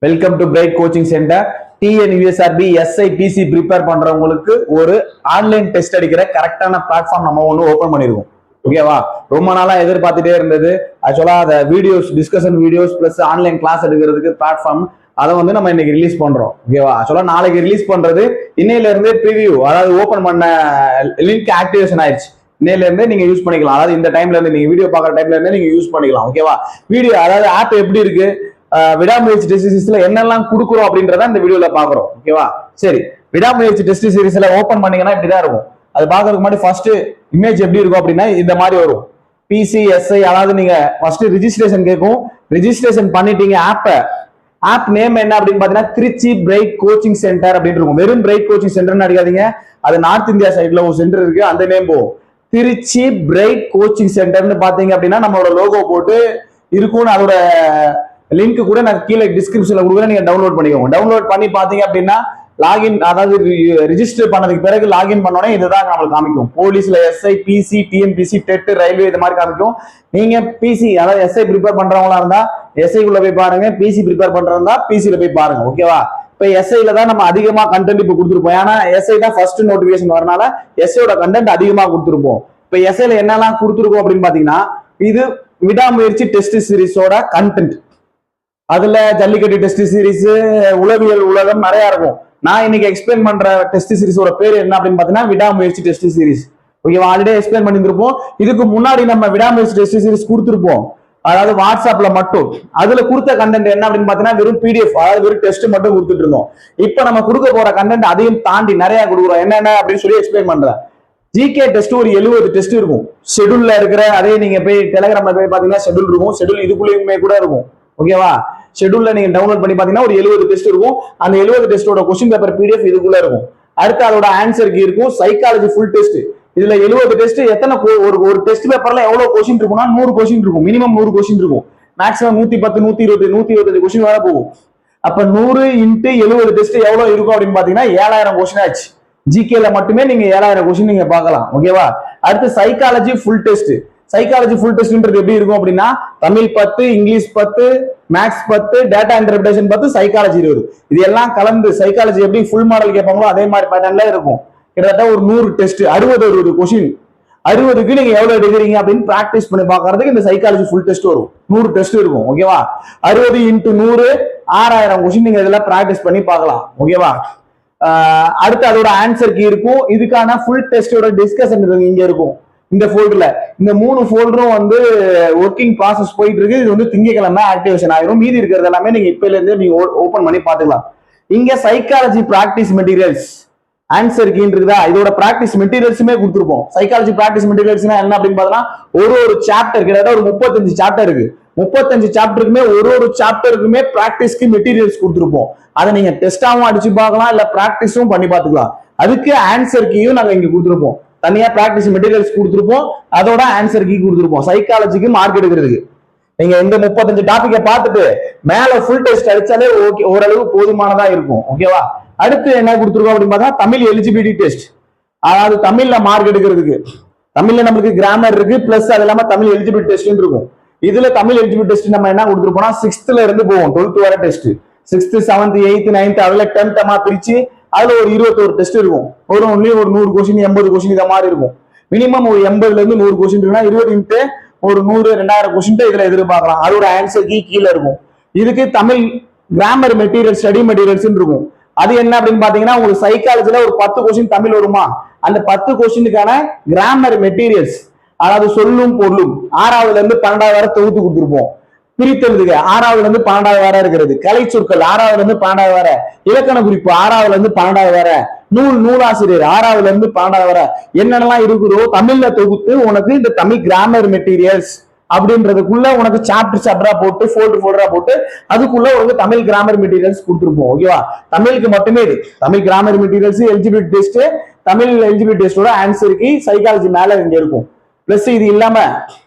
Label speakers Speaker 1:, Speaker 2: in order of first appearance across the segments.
Speaker 1: Welcome to Bright Coaching Centre. TNUSRB SI PC prepare பண்றவங்களுக்கு ஒரு online test அடிக்கிற கரெக்டான பிளாட்ஃபார்ம் நம்ம ஒன்று ஓப்பன் பண்ணிருக்கோம். ஓகேவா? ரொம்ப நாளா எதிர்பார்த்துட்டே இருந்தது. ஆக்சுவலா அந்த videos, discussion videos plus online class எடுக்கிறதுக்கு பிளாட்ஃபார்ம் அதை வந்து நம்ம இன்னைக்கு ரிலீஸ் பண்றோம். ஓகேவா? ஆக்சுவலா நாளைக்கு ரிலீஸ் பண்றது இன்னையில இருந்தே ப்ரிவியூ, அதாவது ஓப்பன் பண்ண லிங்க் ஆக்டிவேஷன் ஆயிடுச்சு. இன்னையில இருந்தே நீங்க யூஸ் பண்ணிக்கலாம். அதாவது இந்த டைம்ல இருந்து நீங்க வீடியோ பார்க்குற டைம்ல இருந்தே நீங்க யூஸ் பண்ணிக்கலாம். ஓகேவா? வீடியோ அதாவது ஆப் எப்படி இருக்கு, விடாமுயற்சி டெஸ்ட் சீரிஸ்ல என்னெல்லாம் கொடுக்குறோம் அப்படின்றத இந்த வீடியோல பாக்குறோம். ஓகேவா? சரி, விடாமுயற்சி டெஸ்ட் சீரிஸ்ல ஓபன் பண்ணீங்கன்னா இப்படிதான் இருக்கும். அது பாக்குறதுக்கு முன்னாடி ஃபர்ஸ்ட் இமேஜ் எப்படி இருக்கும் அப்படின்னா இந்த மாதிரி வரும். பிசிஎஸ்ஐ, அதாவது நீங்க ஃபர்ஸ்ட் ரிஜிஸ்ட்ரேஷன் கேட்கும். ரிஜிஸ்ட்ரேஷன் பண்ணிட்டீங்க. ஆப் நேம் என்ன அப்படின்னு பாத்தீங்கன்னா திருச்சி பிரைட் கோச்சிங் சென்டர் அப்படின்னு இருக்கும். வெறும் பிரைட் கோச்சிங் சென்டர்னு அடிக்காதீங்க, அது நார்த் இந்தியா சைட்ல ஒரு சென்டர் இருக்கு, அந்த நேம் போகும். திருச்சி பிரைட் கோச்சிங் சென்டர்னு பாத்தீங்க அப்படின்னா நம்மளோட லோகோ போட்டு இருக்கும்னு, அதோட லிங்க் கூட நான் கீழே டிஸ்கிரிப்ஷன்ல கொடுக்குறேன், நீங்க டவுன்லோட் பண்ணிக்கோங்க. டவுன்லோட் பண்ணி பாத்தீங்க அப்படின்னா லாகின், அதாவது ரிஜிஸ்டர் பண்ணதுக்கு பிறகு லாகின் பண்ணோன்னே இதுதான் நம்மளுக்கு காமிக்கும். போலீஸ்ல SI, PC, TNPC, TET, railway இது மாதிரி காமிக்கும். நீங்க பிசி, அதாவது எஸ்ஐ ப்ரிப்பேர் பண்றவங்களா இருந்தா எஸ்ஐக்குள்ள போய் பாருங்க, பிசி ப்ரிப்பேர் பண்றதா பிசில போய் பாருங்க. ஓகேவா? இப்ப எஸ்ஐல தான் நம்ம அதிகமா கண்டென்ட் இப்ப கொடுத்துருப்போம். ஏன்னா எஸ்ஐ தான் ஃபர்ஸ்ட் நோட்டிபிகேஷன் வரனால எஸ்ஐயோட கண்டென்ட் அதிகமா கொடுத்துருப்போம். இப்ப எஸ்ஐல என்னெல்லாம் கொடுத்துருக்கோம் அப்படின்னு பாத்தீங்கன்னா, இது விடாமுயற்சி டெஸ்ட் சீரிஸோட கண்டென்ட். அதுல ஜல்லிக்கட்டு டெஸ்ட் சீரிஸ், உளவியல் உலகம் நிறைய இருக்கும். நான் இன்னைக்கு எக்ஸ்பிளைன் பண்ற டெஸ்ட் சீரிஸோட பேர் என்ன அப்படின்னு பாத்தீங்கன்னா விடாமுயற்சி டெஸ்ட் சீரிஸ். ஓகேவா? ஆல்ரெடி எக்ஸ்பிளைன் பண்ணிருப்போம். இதுக்கு முன்னாடி நம்ம விடாமுயற்சி டெஸ்ட் சீரிஸ் கொடுத்துருப்போம், அதாவது வாட்ஸ்அப்ல மட்டும். அதுல கொடுத்த கண்டென்ட் என்ன அப்படின்னு பாத்தீங்கன்னா வெறும் பிடிஎஃப், அதாவது வெறும் டெஸ்ட் மட்டும் கொடுத்துட்டு இருந்தோம். இப்ப நம்ம கொடுக்க போற கண்டென்ட் அதையும் தாண்டி நிறைய கொடுக்குறோம். என்னென்ன அப்படின்னு சொல்லி எக்ஸ்பிளைன் பண்றேன். ஜிகே டெஸ்ட் ஒரு 70 டெஸ்ட் இருக்கும் ஷெட்யூல்ல இருக்கிற. அதே நீங்க போய் டெலிகிராம்ல போய் பாத்தீங்கன்னா ஷெட்யூல் இருக்கும். ஷெட்யூல் இதுக்குள்ளேயுமே கூட இருக்கும். ஓகேவா? ஷெட்யூல்ல நீங்க டவுன்லோட் பண்ணி பாத்தீங்கன்னா ஒரு 70 டெஸ்ட் இருக்கும். அந்த 70 டெஸ்டோட கொஸ்டின் பேப்பர் பிடிஎஃப் இதுக்குள்ள இருக்கும். அடுத்து அதோட ஆன்சர் கீ இருக்கும். Psychology full test. இதுல 70 டெஸ்ட். எத்தனை ஒரு டெஸ்ட் பேப்பர்ல எவ்வளவு கொஸ்டின் இருக்கும்னா 100 கொஸ்டின் இருக்கும். மினிமம் 100 கொஸ்டின் இருக்கும். மேக்ஸிமம் 110, 120, 125 கொஸ்டின் வர போகும். அப்ப 100 × 70 டெஸ்ட் எவ்வளவு இருக்கும் அப்படின்னு பாத்தீங்கன்னா 7000 கொஸ்டின் ஆச்சு. ஜிகேல மட்டுமே நீங்க 7000 கொஸ்டின் நீங்க பார்க்கலாம். ஓகேவா? அடுத்து psychology full test. Psychology full டெஸ்ட்ன்றது எப்படி இருக்கும் அப்படின்னா Tamil 10, English 10, maths 10, data interpretation 10, psychology 20. இது எல்லாம் கலந்து சைக்காலஜி எப்படி ஃபுல் மாடல் கேட்பாங்களோ அதே மாதிரி பேட்டர்ன்ல இருக்கும். கிட்டத்தட்ட ஒரு 100 டெஸ்ட், 60 கொஸ்டின். 60க்கு நீங்க எவ்வளவு எடுக்கிறீங்க அப்படின்னு பிராக்டிஸ் பண்ணி பாக்குறதுக்கு இந்த சைக்காலஜி ஃபுல் டெஸ்ட் வரும். 100 டெஸ்ட் இருக்கும். ஓகேவா? 60 × 100 6000 கொஸ்டின் நீங்க இதெல்லாம் பிராக்டிஸ் பண்ணி பார்க்கலாம். ஓகேவா? அடுத்து அதோட ஆன்சர் கீ இருக்கும். இதுக்கான ஃபுல் டெஸ்டோட டிஸ்கஷன் இங்க இருக்கும். இந்த ஃபோல்டர்ல இந்த 3 ஃபோல்டரும் வந்து ஒர்க்கிங் ப்ராசஸ் போயிட்டு இருக்கு. இது வந்து திங்கக்கிழமை ஆக்டிவேஷன் ஆயிரும். மீதி இருக்கிறது எல்லாமே நீங்க இப்பல இருந்து நீங்க ஓபன் பண்ணி பாத்துக்கலாம். இங்க சைக்காலஜி பிராக்டிஸ் மெட்டீரியல்ஸ் ஆன்சர் கீன்னு இருக்குதா, இதோட பிராக்டிஸ் மெட்டீரியல்ஸுமே கொடுத்துருப்போம். சைக்காலஜி பிராக்டிஸ் மெட்டீரியல்ஸ்னா என்ன அப்படின்னு பார்த்தோம்னா ஒரு சாப்டர் கிட்டத்தட்ட ஒரு 35 சாப்டர் இருக்கு. 35 சாப்டருக்குமே ஒரு சாப்டருக்குமே பிராக்டிஸ்க்கு மெட்டீரியல்ஸ் கொடுத்துருப்போம். அதை நீங்க டெஸ்டாவும் அடிச்சு பார்க்கலாம், இல்ல பிராக்டிஸும் பண்ணி பார்த்துக்கலாம். அதுக்கு ஆன்சர் கீயும் நாங்க இங்க கொடுத்துருப்போம். தனியா பிராக்டிஸ் மெட்டீரியல்ஸ் கொடுத்துருப்போம், அதோட ஆன்சர் கீ கொடுத்துருப்போம். சைக்காலஜிக்கு மார்க் எடுக்கிறதுக்கு நீங்க இந்த 35 டாபிக்கை பார்த்துட்டு மேல ஃபுல் டெஸ்ட் அடிச்சாலே ஓகே, ஓரளவு போதுமானதா இருக்கும். ஓகேவா? அடுத்து என்ன கொடுத்துருக்கோம் அப்படின்னு பார்த்தா தமிழ் எலிஜிபிலிட்டி டெஸ்ட். அதாவது தமிழ்ல மார்க் எடுக்கிறதுக்கு. தமிழ்ல நமக்கு கிராமர் இருக்கு, பிளஸ் அது இல்லாம தமிழ் எலிஜிபிலிட்டி டெஸ்ட் இருக்கும். இதுல தமிழ் எலிஜிபிலிட்டி டெஸ்ட் நம்ம என்ன கொடுத்துருப்போம்னா 6th இருந்து போவோம் 12th வரை test. 6th, 7th, 8th, 9th அதுல 10th பிரிச்சு அதுல ஒரு 21 டெஸ்ட் இருக்கும். ஒரு 100 கொஸ்டின், 80 கொஸ்டின் இந்த மாதிரி இருக்கும். மினிமம் ஒரு 80ல இருந்து 100 கொஸ்டின் இருக்குன்னா 20 × ஒரு 100, 2000 கொஸ்டின் இதுல எதிர்பார்க்கலாம். அதோட ஆன்சர் கீ கீழே இருக்கும். இதுக்கு Tamil grammar material, study materials இருக்கும். அது என்ன அப்படின்னு பாத்தீங்கன்னா உங்களுக்கு சைக்காலஜில ஒரு 10 கொஸ்டின் தமிழ் வருமா, அந்த 10 கொஸ்டினுக்கான கிராமர் மெட்டீரியல்ஸ், அதாவது சொல்லும் பொருளும் 6வதுல இருந்து 12வது வரை தொகுத்து கொடுத்துருப்போம். பிரித்தெழுதுக 6வதுல இருந்து 12வது வரை இருக்கிறது. கலை சொற்கள் 6வதுல இருந்து 12வது வரை. இலக்கண குறிப்பு 6வதுல இருந்து 12வது வரை. நூலாசிரியர் 6வதுல இருந்து 12வது வரை. என்னென்னலாம் இருக்குதோ தமிழ்ல தொகுத்து உனக்கு இந்த தமிழ் கிராமர் மெட்டீரியல்ஸ் அப்படின்றதுக்குள்ள உனக்கு சாப்டரா போட்டு ஃபோல்டரா போட்டு அதுக்குள்ள உனக்கு தமிழ் கிராமர் மெட்டீரியல்ஸ் கொடுத்துருப்போம். ஓகேவா? தமிழுக்கு மட்டுமே இது Tamil grammar materials, eligibility test, Tamil eligibility டெஸ்டோட ஆன்சருக்கு சைக்காலஜி மேல இங்க இருக்கும். பிளஸ் இது இல்லாம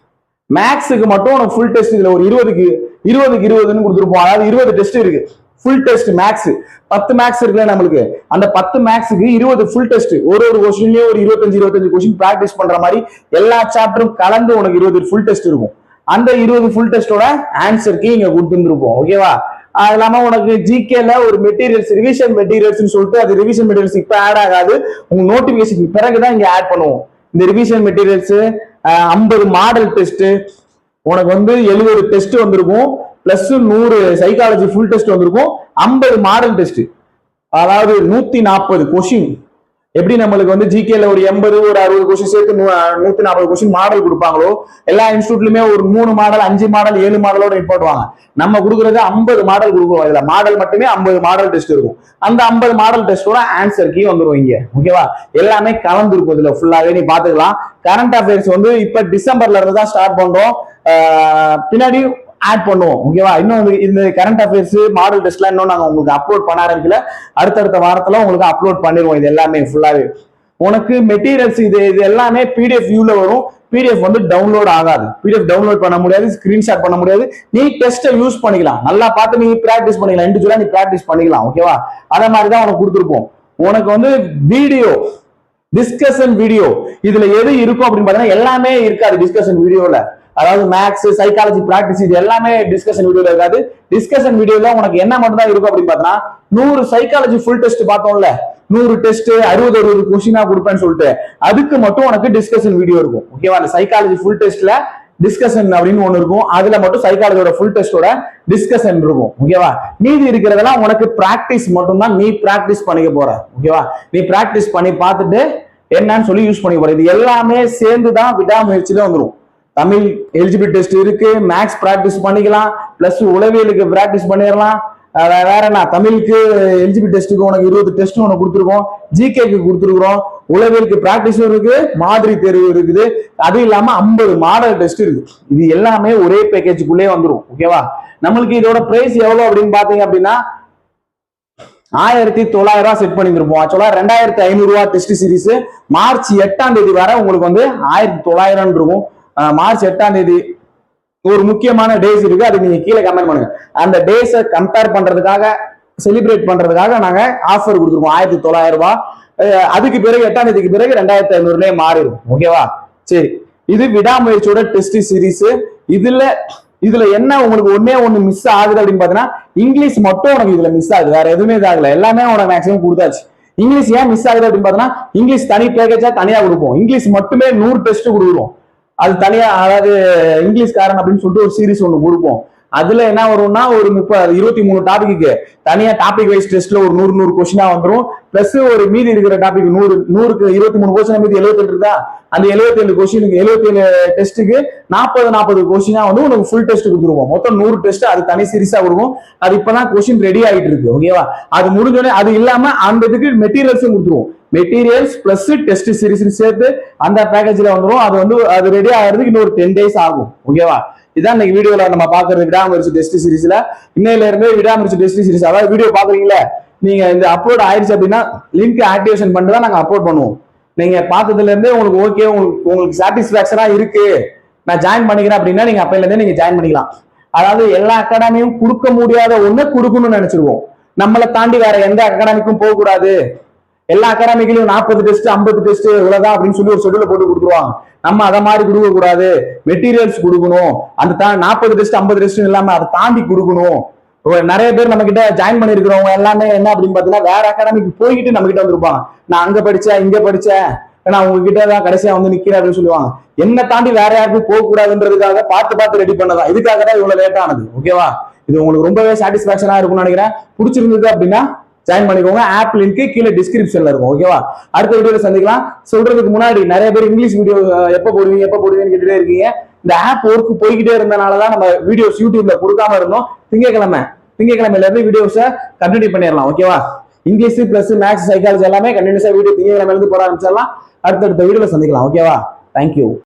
Speaker 1: மேக்ஸுக்கு மட்டும் உனக்கு ஃபுல் டெஸ்ட் இதுல ஒரு 20க்கு 20ன்னு கொடுத்துருப்போம். அதாவது 20 டெஸ்ட் இருக்கு. ஃபுல் டெஸ்ட் மேக்ஸ் 10 மேக்ஸ் இருக்குல்ல நம்மளுக்கு, அந்த 10 மேக்ஸுக்கு 20 ஃபுல் டெஸ்ட். ஒரு கொஸ்டின்லயும் ஒரு 25 கொஸ்டின் பிராக்டிஸ் பண்ற மாதிரி எல்லா சாப்டரும் கலந்து உனக்கு 20 ஃபுல் டெஸ்ட் இருக்கும். அந்த 20 ஃபுல் டெஸ்டோட ஆன்சர் கீ இங்க கொடுத்துருப்போம். ஓகேவா? அது இல்லாம உனக்கு ஜிகேல ஒரு மெட்டீரியல்ஸ் ரிவிஷன் மெட்டீரியல்ஸ் சொல்லிட்டு அது ரிவிஷன் மெட்டீரியல்ஸ் இப்ப ஆட் ஆகாது, உங்க நோட்டிபிகேஷன் பிறகுதான் இங்க ஆட் பண்ணுவோம். இந்த ரிவிஷன் மெட்டீரியல்ஸ் 50 மாடல் டெஸ்ட், உனக்கு வந்து 70 டெஸ்ட் வந்திருக்கும், பிளஸ் 100 சைக்காலஜி ஃபுல் டெஸ்ட் வந்திருக்கும், 50 மாடல் டெஸ்ட், அதாவது 140 கொஸ்டின். எப்படி நம்மளுக்கு வந்து ஜிகேல ஒரு 80 ஒரு 60 கொஸ்டின் சேர்த்து 140 கொஸ்டின் மாடல் கொடுப்பாங்களோ, எல்லா இன்ஸ்டியூட்லயுமே ஒரு 3 மாடல் 5 மாடல் 7 மாடலோட போடுவாங்க. நம்ம கொடுக்குறது 50 மாடல் கொடுக்குறோம். இதுல மாடல் மட்டுமே 50 மாடல் டெஸ்ட் இருக்கும். அந்த 50 மாடல் டெஸ்டோட ஆன்சர் கீ வந்துடும் இங்க. ஓகேவா? எல்லாமே கலந்துருக்கும் இதுல ஃபுல்லாவே, நீ பாத்துக்கலாம். கரண்ட் அஃபேர்ஸ் வந்து இப்ப டிசம்பர்ல இருந்து தான் ஸ்டார்ட் பண்றோம், பின்னாடி ஆட் பண்ணுவோம். ஓகேவா? இன்னும் இந்த கரண்ட் அஃபேர்ஸ் மாடல் டெஸ்ட்லாம் இன்னும் நாங்க உங்களுக்கு அப்லோட் பண்ண ஆரம்பிக்கல, அடுத்தடுத்த வாரத்துல உங்களுக்கு அப்லோட் பண்ணிடுவோம். இது எல்லாமே ஃபுல்லாவே உனக்கு மெட்டீரியல்ஸ் இது எல்லாமே பிடிஎஃப் வியூல வரும். பிடிஎஃப் வந்து டவுன்லோட் ஆகாது, பிடிஎஃப் டவுன்லோட் பண்ண முடியாது, ஸ்கிரீன்ஷாட் பண்ண முடியாது. நீ டெஸ்ட்டை யூஸ் பண்ணிக்கலாம், நல்லா பார்த்து நீ பிராக்டிஸ் பண்ணிக்கலாம், இண்டிவிஜுவலா நீ பிராக்டிஸ் பண்ணிக்கலாம். ஓகேவா? அதே மாதிரி தான் உனக்கு கொடுத்துருப்போம். உனக்கு வந்து வீடியோ டிஸ்கஷன் வீடியோ இதுல எது இருக்கும் அப்படின்னு பாத்தீங்கன்னா எல்லாமே இருக்காது டிஸ்கஷன் வீடியோல. அதாவது மேக்ஸ் சைக்காலஜி பிராக்டிஸ் இது எல்லாமே டிஸ்கஷன் வீடியோல இருக்காது. டிஸ்கஷன் வீடியோல உனக்கு என்ன மட்டும் தான் இருக்கும் அப்படின்னு பார்த்தா 100 சைக்காலஜி ஃபுல் டெஸ்ட் பார்த்தோம்ல, 100 டெஸ்ட் 60 கொஸ்டினா கொடுப்பேன்னு சொல்லிட்டு அதுக்கு மட்டும் உனக்கு டிஸ்கஷன் வீடியோ இருக்கும். ஓகேவா? அந்த சைக்காலஜி ஃபுல் டெஸ்ட்ல டிஸ்கஷன் அப்படின்னு ஒண்ணு இருக்கும், அதுல மட்டும் சைக்காலஜியோட ஃபுல் டெஸ்டோட டிஸ்கஷன் இருக்கும். ஓகேவா? மீதி இருக்கிறதெல்லாம் உனக்கு பிராக்டிஸ் மட்டும் தான், நீ பிராக்டிஸ் பண்ணிக்க போற. ஓகேவா? நீ பிராக்டிஸ் பண்ணி பார்த்துட்டு என்னன்னு சொல்லி யூஸ் பண்ணிக்க போற. இது எல்லாமே சேர்ந்துதான் விடாமுயற்சியில வந்துடும். தமிழ் எலிஜிபிலிட்டி டெஸ்ட் இருக்கு, மேக்ஸ் பிராக்டிஸ் பண்ணிக்கலாம், பிளஸ் உளவியலுக்கு பிராக்டிஸ் பண்ணிடலாம். வேற என்ன, தமிழுக்கு எலிஜிபிலிட்டி டெஸ்ட்டுக்கு உனக்கு 20 டெஸ்ட் உனக்கு கொடுத்துருக்கோம், ஜிகேக்கு கொடுத்துருக்கோம், உளவியலுக்கு பிராக்டிஸும் இருக்கு, மாதிரி தேர்வு இருக்குது, அது இல்லாம 50 மாடல் டெஸ்ட் இருக்கு. இது எல்லாமே ஒரே பேக்கேஜுக்குள்ளே வந்துடும். ஓகேவா? நம்மளுக்கு இதோட பிரைஸ் எவ்வளவு அப்படின்னு பாத்தீங்க அப்படின்னா 1900 செட் பண்ணிருப்போம். ஆக்சுவலா 2500 டெஸ்ட் சீரிஸ் மார்ச் 8ஆம் தேதி வரை உங்களுக்கு வந்து 1900 இருக்கும். மார்ச் 8ஆம் தேதி ஒரு முக்கியமான டேஸ் இருக்கு, அது நீங்க கீழே கமெண்ட் பண்ணுங்க. அந்த டேஸை கம்பேர் பண்றதுக்காக செலிப்ரேட் பண்றதுக்காக நாங்க ஆஃபர் கொடுத்துருக்கோம் 1900 ரூபாய். அதுக்கு பிறகு 8ஆம் தேதிக்கு பிறகு 2500 மாறிடும். ஓகேவா? சரி, இது விடாமுயற்சியோட டெஸ்ட் சீரிஸ். இதுல என்ன உங்களுக்கு ஒண்ணு மிஸ் ஆகுது அப்படின்னு பாத்தீங்கன்னா இங்கிலீஷ் மட்டும் உனக்கு இதுல மிஸ் ஆகுது, வேற எதுவுமே ஆகல, எல்லாமே உனக்கு மேக்ஸிமம் கொடுத்தாச்சு. இங்கிலீஷ் ஏன் மிஸ் ஆகுது அப்படின்னு பாத்தீங்கன்னா இங்கிலீஷ் தனி பேக்கேஜா தனியா கொடுப்போம். இங்கிலீஷ் மட்டுமே 100 டெஸ்ட் கொடுக்குறோம், அது தனியா, அதாவது இங்கிலீஷ் காரன் அப்படின்னு சொல்லிட்டு ஒரு சீரிஸ் ஒண்ணு கொடுப்போம். அதுல என்ன வரும்னா ஒரு 23 டாபிக்கு தனியா டாபிக் வைஸ் டெஸ்ட்ல ஒரு 100 கொஸ்டினா வந்துடும். பிளஸ் ஒரு மீதி இருக்கிற டாபிக் 100க்கு 23 கொஸ்டின் மீதி 77 இருக்கா, அந்த 77 கொஸ்டினுக்கு 77 டெஸ்ட்டுக்கு 40 கொஸ்டினா வந்து உனக்கு ஃபுல் டெஸ்ட் கொடுத்துருவோம். மொத்தம் 100 டெஸ்ட், அது தனி சீரிஸா கொடுக்கும். அது இப்பதான் கொஸ்டின் ரெடி ஆகிட்டு இருக்கு. ஓகேவா? அது முடிஞ்சோடனே அது இல்லாம அந்த இதுக்கு மெட்டீரியல்ஸும் கொடுத்துருவோம். மெட்டீரியல்ஸ் பிளஸ் டெஸ்ட் சீரிஸ் சேர்த்து அந்த பேக்கேஜ்ல வந்துடும். அது வந்து அது ரெடி ஆகிறதுக்கு இன்னொரு 10 டேஸ் ஆகும். ஓகேவா? இதான் இன்னைக்கு வீடியோல நம்ம பாக்குறது விடாமுயற்சி டெஸ்ட் சீரிஸ்ல. இன்னையில இருந்து விடாமுயற்சி டெஸ்ட் சீரிஸ், அதாவது வீடியோ பாக்குறீங்களா, நீங்க இந்த அப்லோட் ஆயிடுச்சு அப்படின்னா லிங்க் ஆக்டிவேஷன் பண்ணிட்டு தான் நாங்க அப்லோட் பண்ணுவோம். நீங்க பார்த்ததுல இருந்தே உங்களுக்கு ஓகே, உங்களுக்கு சாட்டிஸ்பாக்சனா இருக்கு, நான் ஜாயின் பண்ணிக்கிறேன் அப்படின்னா நீங்க அப்பையில இருந்தே நீங்க ஜாயின் பண்ணிக்கலாம். அதாவது எல்லா அகாடமியும் கொடுக்க முடியாத ஒண்ணு கொடுக்கணும்னு நினைச்சிருக்கோம். நம்மளை தாண்டி வேற எந்த அகாடமிக்கும் போக கூடாது, எல்லா அகாடமிகளையும் 40 டெஸ்ட் 50 டெஸ்ட் இவ்வளவுதான் அப்படின்னு சொல்லி ஒரு ஷெட்யூல போட்டு கொடுத்துருவாங்க. நம்ம அதை மாதிரி கொடுக்க கூடாது, மெட்டீரியல்ஸ் கொடுக்கணும். அந்த 40 டெஸ்ட் 50 டெஸ்ட் இல்லாம அதை தாண்டி கொடுக்கணும். நிறைய பேர் நம்ம கிட்ட ஜாயின் பண்ணிருக்கிறவங்க எல்லாமே என்ன அப்படின்னு பாத்தீங்கன்னா வேற அகாடமிக்கு போய்கிட்டு நம்ம கிட்ட வந்திருப்பாங்க. நான் அங்க படிச்சேன் இங்க படிச்சேன், நான் உங்ககிட்ட தான் கடைசியா வந்து நிக்கிறேன் அப்படின்னு சொல்லுவாங்க. என்ன தாண்டி வேற யாருக்கும் போக கூடாதுன்றதுக்காக பார்த்து ரெடி பண்ணதான், இதுக்காக தான் இவ்வளவு லேட் ஆனது. ஓகேவா? இது உங்களுக்கு ரொம்பவே சாட்டிஸ்பாக்சனா இருக்கும்னு நினைக்கிறேன். பிடிச்சிருந்தது அப்படின்னா ஜாயின் பண்ணிக்கோங்க. ஆப் லிங்க் கீழே டிஸ்கிரிப்ஷன்ல இருக்கும். ஓகேவா? அடுத்த வீடியோல சந்திக்கலாம். சொல்றதுக்கு முன்னாடி நிறைய பேர் இங்கிலீஷ் வீடியோ எப்ப போடுவீங்கன்னு கேட்டுட்டே இருக்கீங்க. இந்த ஆப் ஒர்க் போய்கிட்டே இருந்தனாலதான் நம்ம வீடியோஸ் யூடியூப்ல கொடுக்காம இருந்தோம். திங்கக்கிழமையில இருந்து வீடியோஸை கண்டினியூ பண்ணிடலாம். ஓகேவா? இங்கிலீஷ் பிளஸ் மேக்ஸ் சைக்காலஜி எல்லாமே கண்டினியூஸா வீடியோ திங்கக்கிழமையில இருந்து போட ஆரம்பிச்சிடலாம். அடுத்தடுத்த வீடியோல சந்திக்கலாம். ஓகேவா? தேங்க்யூ.